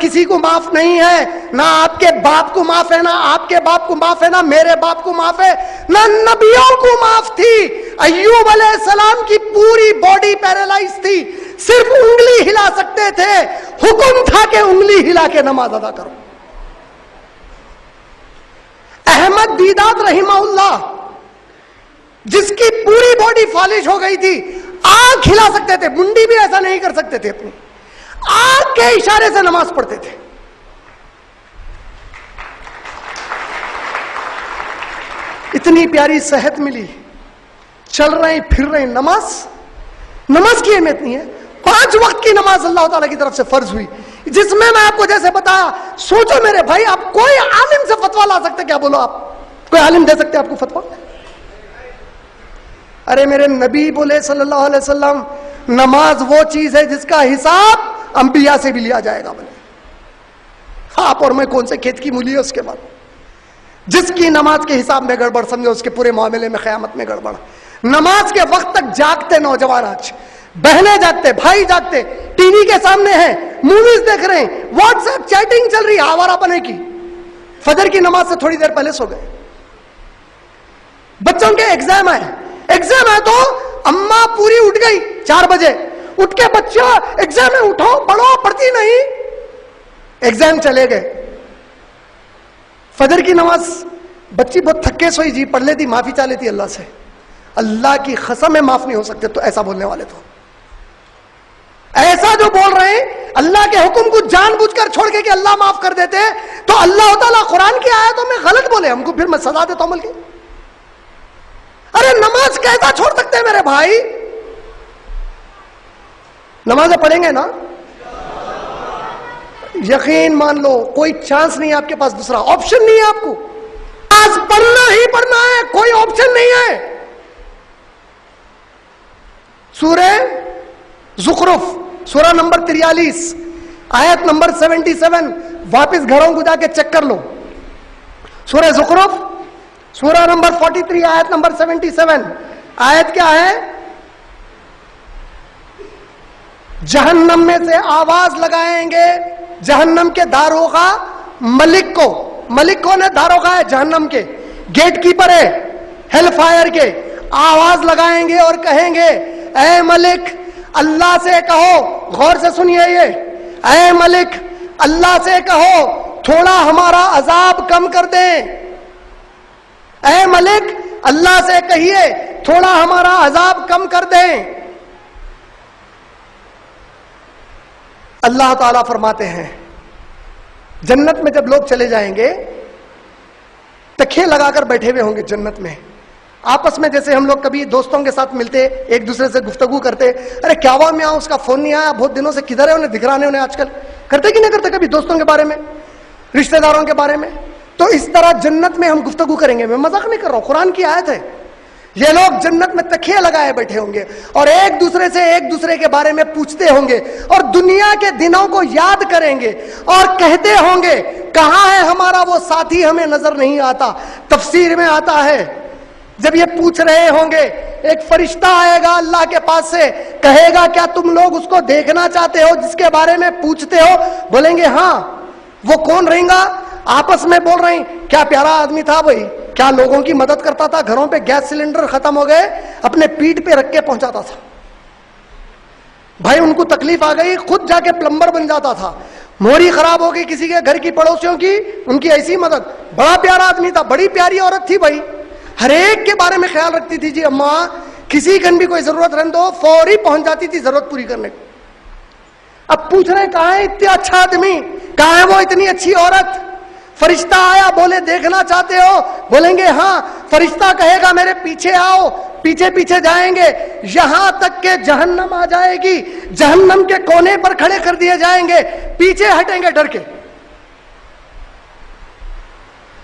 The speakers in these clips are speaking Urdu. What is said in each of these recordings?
کسی کو معاف نہیں ہے، نہ آپ کے باپ کو معاف ہے، نہ آپ کے باپ کو معاف ہے، نہ میرے باپ کو معاف ہے، نہ نبیوں کو معاف تھی۔ ایوب علیہ السلام کی پوری باڈی پیرالائز تھی، صرف انگلی ہلا سکتے تھے، حکم تھا کہ انگلی ہلا کے نماز ادا کرو۔ احمد دیدات رحمہ اللہ، جس کی پوری باڈی فالج ہو گئی تھی، آنکھ ہلا سکتے تھے، منڈی بھی ایسا نہیں کر سکتے تھے، اپنی آنکھ کے اشارے سے نماز پڑھتے تھے۔ اتنی پیاری صحت ملی، چل رہے ہیں پھر رہے ہیں۔ نماز کی اہمیت نہیں ہے۔ 5 وقت کی نماز اللہ تعالیٰ کی طرف سے فرض ہوئی، جس میں آپ کو جیسے بتایا، سوچو میرے بھائی، آپ کوئی عالم سے فتویٰ لا سکتے؟ کیا بولو آپ، کوئی عالم دے سکتے آپ کو فتویٰ؟ ارے میرے نبی بولے صلی اللہ علیہ وسلم، نماز وہ چیز ہے جس کا حساب انبیاء سے بھی لیا جائے گا۔ بولے آپ اور میں کون سے کھیت کی مولی ہے اس کے بعد؟ جس کی نماز کے حساب میں گڑبڑ سمجھو، اس کے پورے معاملے میں قیامت میں گڑبڑ۔ نماز کے وقت تک جاگتے نوجوان، آج بہنیں جاگتے، بھائی جاگتے، ٹی وی کے سامنے ہیں، موویز دیکھ رہے ہیں، واٹس ایپ چیٹنگ چل رہی ہے آوارہ پنے کی، فجر کی نماز سے تھوڑی دیر پہلے سو گئے۔ بچوں کے ایگزام ہے تو اماں پوری اٹھ گئی 4 بجے، اٹھ کے بچہ ایگزام ہے، اٹھو پڑھو، پڑھتی نہیں، ایگزام چلے گئے۔ فجر کی نماز بچی بہت تھکے سوئی جی، پڑھ لیتی، معافی چاہ لیتی اللہ سے، اللہ کی قسم میں معاف نہیں ہو سکتے۔ تو ایسا بولنے والے، تو ایسا جو بول رہے ہیں اللہ کے حکم کو جان بوجھ کر چھوڑ کے کہ اللہ معاف کر دیتے، تو اللہ تعالیٰ قرآن کی آیتوں میں غلط بولے، ہم کو پھر میں سزا دیتا ہوں بلکہ۔ ارے نماز کیسا چھوڑ سکتے ہیں میرے بھائی؟ نمازیں پڑھیں گے نا؟ یقین مان لو، کوئی چانس نہیں ہے آپ کے پاس، دوسرا آپشن نہیں ہے آپ کو، نماز پڑھنا ہی پڑھنا ہے، کوئی آپشن نہیں ہے۔ سورہ زخرف، سورہ نمبر 43، آیت نمبر 77، واپس گھروں کو جا کے چیک کر لو۔ سورہ زخرف، سورہ نمبر 43، آیت نمبر 77، آیت کیا ہے؟ جہنم میں سے آواز لگائیں گے جہنم کے داروغہ ملک کو۔ ملک کون ہے؟ داروغہ ہے جہنم کے، گیٹ کیپر ہے ہیل فائر کے۔ آواز لگائیں گے اور کہیں گے، اے ملک اللہ سے کہو، غور سے سنیے یہ، اے ملک اللہ سے کہو تھوڑا ہمارا عذاب کم کر دیں، اے ملک اللہ سے کہیے تھوڑا ہمارا عذاب کم کر دیں۔ اللہ تعالیٰ فرماتے ہیں جنت میں جب لوگ چلے جائیں گے، تکیے لگا کر بیٹھے ہوئے ہوں گے جنت میں، آپس میں جیسے ہم لوگ کبھی دوستوں کے ساتھ ملتے، ایک دوسرے سے گفتگو کرتے، ارے کیا ہوا میاں اس کا فون نہیں آیا بہت دنوں سے، کدھر ہے، انہیں دکھ رہا نہیں، انہیں آج کل کرتے کہ نہیں کرتے کبھی دوستوں کے بارے میں، رشتہ داروں کے بارے میں؟ تو اس طرح جنت میں ہم گفتگو کریں گے، میں مذاق نہیں کر رہا ہوں، قرآن کی آیت ہے۔ یہ لوگ جنت میں تکیے لگائے بیٹھے ہوں گے اور ایک دوسرے کے بارے میں پوچھتے ہوں گے اور دنیا کے دنوں کو یاد کریں گے اور کہتے ہوں گے کہاں ہے ہمارا وہ ساتھی، ہمیں نظر نہیں آتا۔ تفسیر میں آتا ہے جب یہ پوچھ رہے ہوں گے، ایک فرشتہ آئے گا اللہ کے پاس سے، کہے گا کیا تم لوگ اس کو دیکھنا چاہتے ہو جس کے بارے میں پوچھتے ہو؟ بولیں گے ہاں۔ وہ کون رہیں گا؟ آپس میں بول رہے ہیں کیا پیارا آدمی تھا بھائی، کیا لوگوں کی مدد کرتا تھا، گھروں پہ گیس سلنڈر ختم ہو گئے اپنے پیٹھ پہ رکھ کے پہنچاتا تھا، بھائی ان کو تکلیف آ گئی خود جا کے پلمبر بن جاتا تھا، موری خراب ہو گئی کسی کے گھر کی پڑوسیوں کی، ان کی ایسی مدد، بڑا پیارا آدمی تھا، بڑی پیاری عورت تھی بھائی، ہر ایک کے بارے میں خیال رکھتی تھی جی اماں، کسی کن بھی کوئی ضرورت رہن دو فوری پہنچ جاتی تھی ضرورت پوری کرنے کو۔ اب پوچھ رہے ہیں کہاں ہے اتنا اچھا آدمی، کہاں ہے وہ اتنی اچھی عورت؟ فرشتہ آیا، بولے دیکھنا چاہتے ہو؟ بولیں گے ہاں۔ فرشتہ کہے گا میرے پیچھے آؤ، پیچھے پیچھے جائیں گے یہاں تک کہ جہنم آ جائے گی، جہنم کے کونے پر کھڑے کر دیے جائیں گے، پیچھے ہٹیں گے ڈر کے۔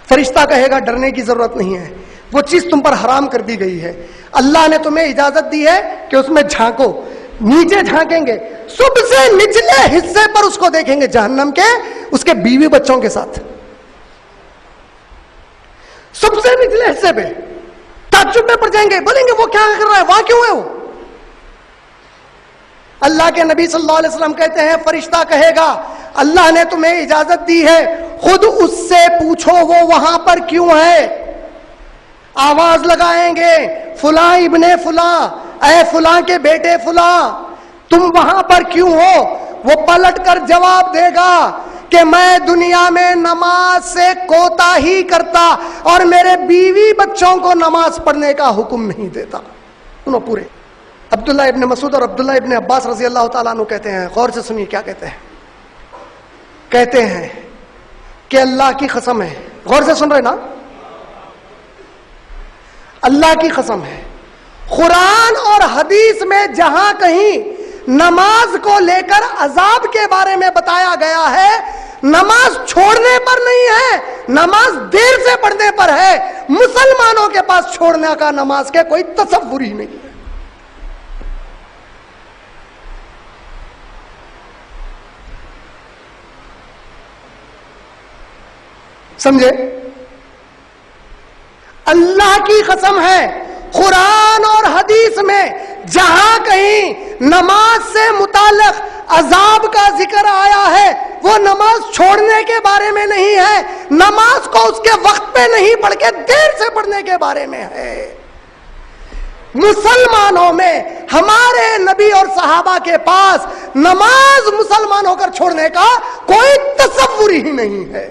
فرشتہ کہے گا ڈرنے کی ضرورت نہیں ہے، وہ چیز تم پر حرام کر دی گئی ہے، اللہ نے تمہیں اجازت دی ہے کہ اس میں جھانکو۔ نیچے جھانکیں گے، سب سے نچلے حصے پر اس کو دیکھیں گے جہنم کے، اس کے بیوی بچوں کے ساتھ، سب سے نچلے حصے پہ تعجب میں پڑ جائیں گے، بولیں گے وہ کیا کر رہا ہے، وہاں کیوں ہے وہ؟ اللہ کے نبی صلی اللہ علیہ وسلم کہتے ہیں فرشتہ کہے گا اللہ نے تمہیں اجازت دی ہے، خود اس سے پوچھو وہ وہاں پر کیوں ہے۔ آواز لگائیں گے فلاں ابن فلاں، اے فلاں کے بیٹے فلاں، تم وہاں پر کیوں ہو؟ وہ پلٹ کر جواب دے گا کہ میں دنیا میں نماز سے کوتاہی کرتا اور میرے بیوی بچوں کو نماز پڑھنے کا حکم نہیں دیتا۔ سنو پورے۔ عبداللہ ابن مسعود اور عبداللہ ابن عباس رضی اللہ تعالیٰ عنہ کہتے ہیں، غور سے سنیے کیا کہتے ہیں۔ کہتے ہیں کہ اللہ کی قسم ہے، غور سے سن رہے نا، اللہ کی قسم ہے، قرآن اور حدیث میں جہاں کہیں نماز کو لے کر عذاب کے بارے میں بتایا گیا ہے، نماز چھوڑنے پر نہیں ہے، نماز دیر سے پڑھنے پر ہے۔ مسلمانوں کے پاس چھوڑنے کا نماز کے کوئی تصور ہی نہیں ہے۔ سمجھے؟ اللہ کی قسم ہے، قرآن اور حدیث میں جہاں کہیں نماز سے متعلق عذاب کا ذکر آیا ہے، وہ نماز چھوڑنے کے بارے میں نہیں ہے، نماز کو اس کے وقت پہ نہیں پڑھ کے دیر سے پڑھنے کے بارے میں ہے۔ مسلمانوں میں ہمارے نبی اور صحابہ کے پاس نماز مسلمان ہو کر چھوڑنے کا کوئی تصور ہی نہیں ہے۔